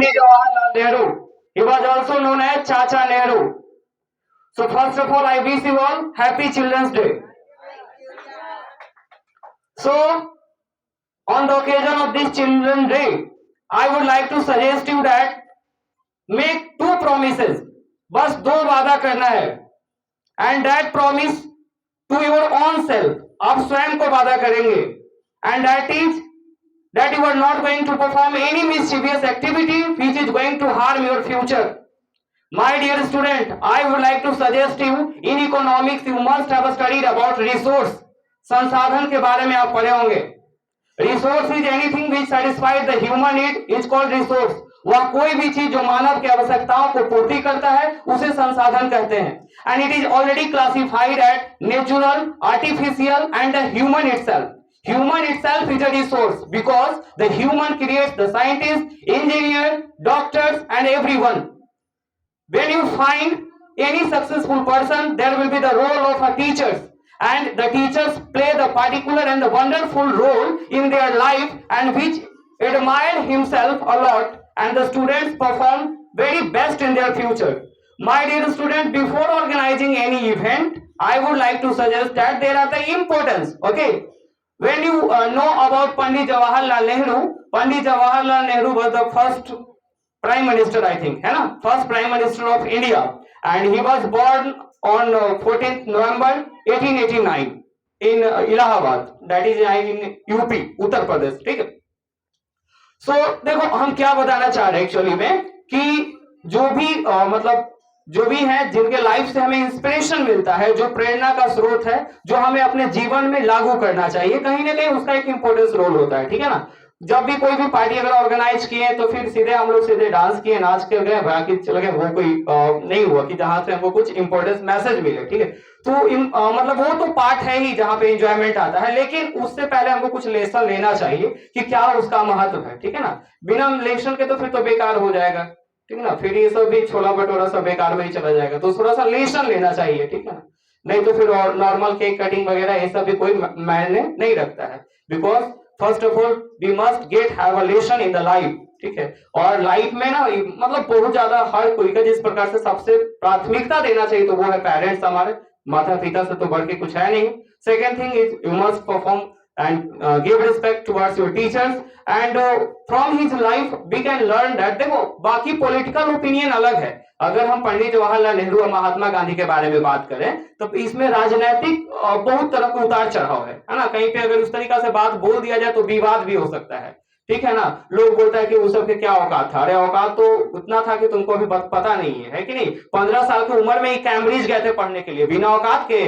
Jawaharlal Nehru. He was also known as Chacha Nehru. So first of all, I wish you all Happy Children's Day. So on the occasion of this Children's Day, I would like to suggest you that make two promises. बस दो वादा करना है, and that promise to your own self. आप स्वयं को वादा करेंगे, and that is that you are not going to perform any mischievous activity which is going to harm your future. My dear student, I would like to suggest you in economics you must have studied about resource. संसाधन के बारे में आप पढ़े होंगे. Resource is anything which satisfies the human need is called resource. वह कोई भी चीज जो मानव की आवश्यकताओं को पूर्ति करता है उसे संसाधन कहते हैं. And it is already classified as natural, artificial and the human itself. Human itself is a resource because the human creates the scientists, engineers, doctors and everyone. When you find any successful person, there will be the role of a teachers, and the teachers play the particular and the wonderful role in their life, and which admire himself a lot, and the students perform very best in their future. My dear student, before organizing any event, I would like to suggest that there are the importance. Okay, when you know about Pandit Jawaharlal Nehru, Pandit Jawaharlal Nehru was the first Prime Minister, I think, है ना, first Prime Minister of India, and he was born on 14th November 1889 in Allahabad, that is in UP, Uttar Pradesh. ठीक है. सो देखो हम क्या बताना चाह रहे हैं एक्चुअली में कि जो भी मतलब जो भी है जिनके लाइफ से हमें इंस्पिरेशन मिलता है, जो प्रेरणा का स्रोत है, जो हमें अपने जीवन में लागू करना चाहिए, कहीं ना कहीं उसका एक इंपॉर्टेंस रोल होता है. ठीक है ना. जब भी कोई भी पार्टी अगर ऑर्गेनाइज किए तो फिर सीधे हम लोग सीधे डांस किए, नाच के गए, बाकी चले गए, वो कोई नहीं हुआ कि जहां से हमको कुछ इंपॉर्टेंस मैसेज मिले. ठीक है. तो मतलब वो तो पार्ट है ही जहां पे एंजॉयमेंट आता है, लेकिन उससे पहले हमको कुछ लेसन लेना चाहिए कि क्या उसका महत्व है. ठीक है ना. बिना लेसन के तो फिर तो बेकार हो जाएगा. ठीक है ना. फिर ये सब भी छोला भटूरा सब बेकार में ही चला जाएगा. तो थोड़ा सा लेसन लेना चाहिए. ठीक है ना. नहीं तो फिर नॉर्मल केक कटिंग वगैरह ये सब भी कोई मायने नहीं रखता है. Because first of all we must get have a lesson in the life. ठीक है. और लाइफ में ना मतलब बहुत ज्यादा हर कोई का जिस प्रकार से सबसे प्राथमिकता देना चाहिए तो वो है पेरेंट्स, हमारे माता पिता से तो बढ़ के कुछ है नहीं. Second thing is you must perform and give respect towards your teachers, and from his life we can learn that. देखो बाकी पॉलिटिकल ओपिनियन अलग है. अगर हम पंडित जवाहरलाल नेहरू और महात्मा गांधी के बारे में बात करें तो इसमें राजनीतिक बहुत तरह के उतार चढ़ाव है ना. कहीं पे अगर उस तरीका से बात बोल दिया जाए तो विवाद भी हो सकता है. ठीक है ना. लोग बोलता है कि उस सब के क्या औकात था. अरे औकात तो उतना था कि तुमको अभी पता नहीं है कि नहीं. 15 साल की उम्र में ही कैम्ब्रिज गए थे पढ़ने के लिए बिना औकात के.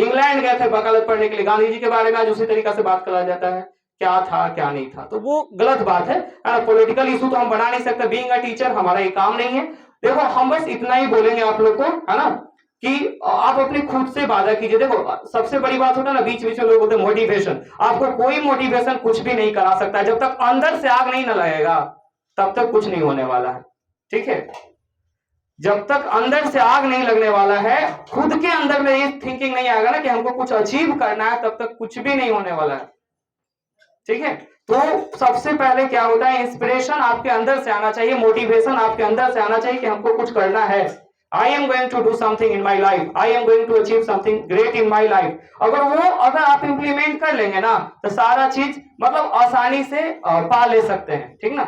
इंग्लैंड गए थे वकालत पढ़ने के लिए. गांधी जी के बारे में आज उसी तरीका से बात करा जाता है क्या था क्या नहीं था. तो वो गलत बात है. पॉलिटिकल इशू तो हम बना नहीं सकते. बीइंग अ टीचर हमारा ये काम नहीं है. देखो हम बस इतना ही बोलेंगे आप लोग को, है ना, कि आप अपने खुद से वादा कीजिए. देखो सबसे बड़ी बात होता है ना, बीच बीच में लोग बोलते हैं मोटिवेशन. आपको कोई मोटिवेशन कुछ भी नहीं करा सकता. जब तक अंदर से आग नहीं न लगेगा तब तक कुछ नहीं होने वाला है. ठीक है. जब तक अंदर से आग नहीं लगने वाला है, खुद के अंदर में ये थिंकिंग नहीं आएगा ना कि हमको कुछ अचीव करना है, तब तक कुछ भी नहीं होने वाला है. ठीक है. तो सबसे पहले क्या होता है, इंस्पिरेशन आपके अंदर से आना चाहिए, मोटिवेशन आपके अंदर से आना चाहिए कि हमको कुछ करना है. I am going to do something in my life. I am going to achieve something great in my life. अगर आप इंप्लीमेंट कर लेंगे ना तो सारा चीज मतलब आसानी से पा ले सकते हैं. ठीक ना.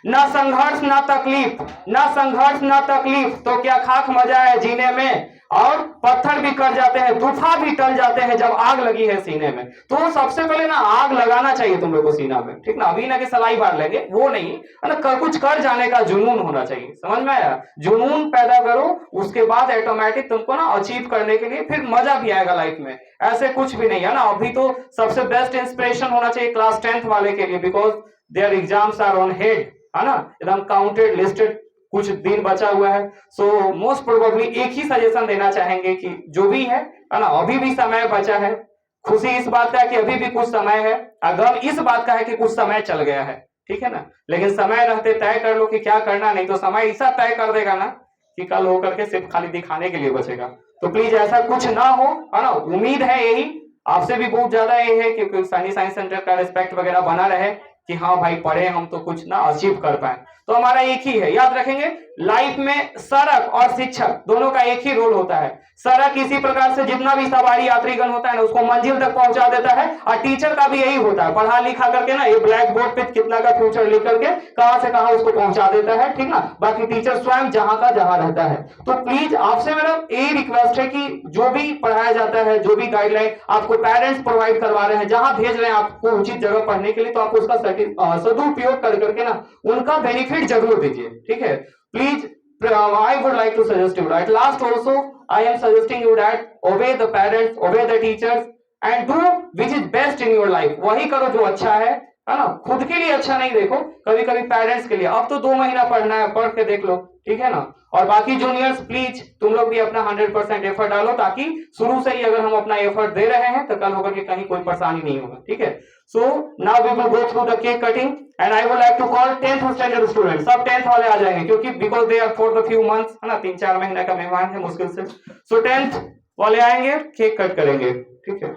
ना संघर्ष ना तकलीफ, ना संघर्ष ना तकलीफ तो क्या खाक मजा है जीने में. और पत्थर भी कट जाते हैं, गुफा भी टल जाते हैं जब आग लगी है सीने में. तो सबसे पहले ना आग लगाना चाहिए तुम लोग को सीना में. ठीक ना. अभी ना कि सलाई बार लेंगे वो नहीं, है ना. कुछ कर जाने का जुनून होना चाहिए. समझ में आया. जुनून पैदा करो, उसके बाद ऑटोमेटिक तुमको ना अचीव करने के लिए फिर मजा भी आएगा लाइफ में. ऐसे कुछ भी नहीं है ना. अभी तो सबसे बेस्ट इंस्पिरेशन होना चाहिए क्लास 10th वाले के लिए, because their exams are on head, है ना. एकदम काउंटेड लिस्टेड कुछ दिन बचा हुआ है. सो मोस्ट प्रोबेबली एक ही सजेशन देना चाहेंगे कि जो भी है ना, अभी भी समय बचा है. खुशी इस बात का है कि अभी भी कुछ समय है, गम इस बात का है कि कुछ समय चल गया है. ठीक है ना. लेकिन समय रहते तय कर लो कि क्या करना, नहीं तो समय ऐसा तय कर देगा ना कि कल होकर के सिर्फ खाली दिखाने के लिए बचेगा. तो प्लीज ऐसा कुछ ना हो, है ना. उम्मीद है यही आपसे भी बहुत ज्यादा ये है कि सैनी साइंस सेंटर का रिस्पेक्ट वगैरह बना रहे कि हाँ भाई पढ़े हम तो कुछ ना अचीव कर पाए. तो हमारा एक ही है, याद रखेंगे। लाइफ में सड़क और शिक्षक दोनों का एक ही रोल होता है। सड़क इसी प्रकार से जितना भी सवारी यात्रीगण होता है ना उसको मंजिल तक पहुंचा देता है, और टीचर का भी यही होता है, पढ़ा लिखा करके ना ये ब्लैक बोर्ड पे कितना का फ्यूचर लिख करके कहां से कहां उसको पहुंचा देता है, ठीक ना। बाकी टीचर स्वयं जहां का जहां रहता है। तो प्लीज आपसे मेरा यही रिक्वेस्ट है कि जो भी पढ़ाया जाता है, जो भी गाइडलाइन आपको पेरेंट्स प्रोवाइड करवा रहे हैं, जहां भेज रहे हैं आपको उचित जगह पढ़ने के लिए, तो आप उसका सदुपयोग कर करके ना उनका बेनिफिट जरूर दीजिए, ठीक है। Please I would like to suggest you at last also I am suggesting you that obey the parents, obey the teachers and do which is best in your life। वही करो जो अच्छा है ना। खुद के लिए अच्छा नहीं देखो, कभी कभी पेरेंट्स के लिए। अब तो 2 महीना पढ़ना है, पढ़ के देख लो, ठीक है ना। और बाकी जूनियर्स प्लीज तुम लोग भी अपना 100% एफर्ट डालो, ताकि शुरू से ही अगर हम अपना एफर्ट दे रहे हैं तो कल होकर के कहीं कोई परेशानी नहीं होगा, ठीक है। So now we will go through the cake cutting and I would like to call 10th standard student. सब 10th वाले आ जाएंगे, क्योंकि because they are for the few months, है ना, 3-4 महीने का मेहमान है मुश्किल से। सो 10th वाले आएंगे, केक कट करेंगे, ठीक है।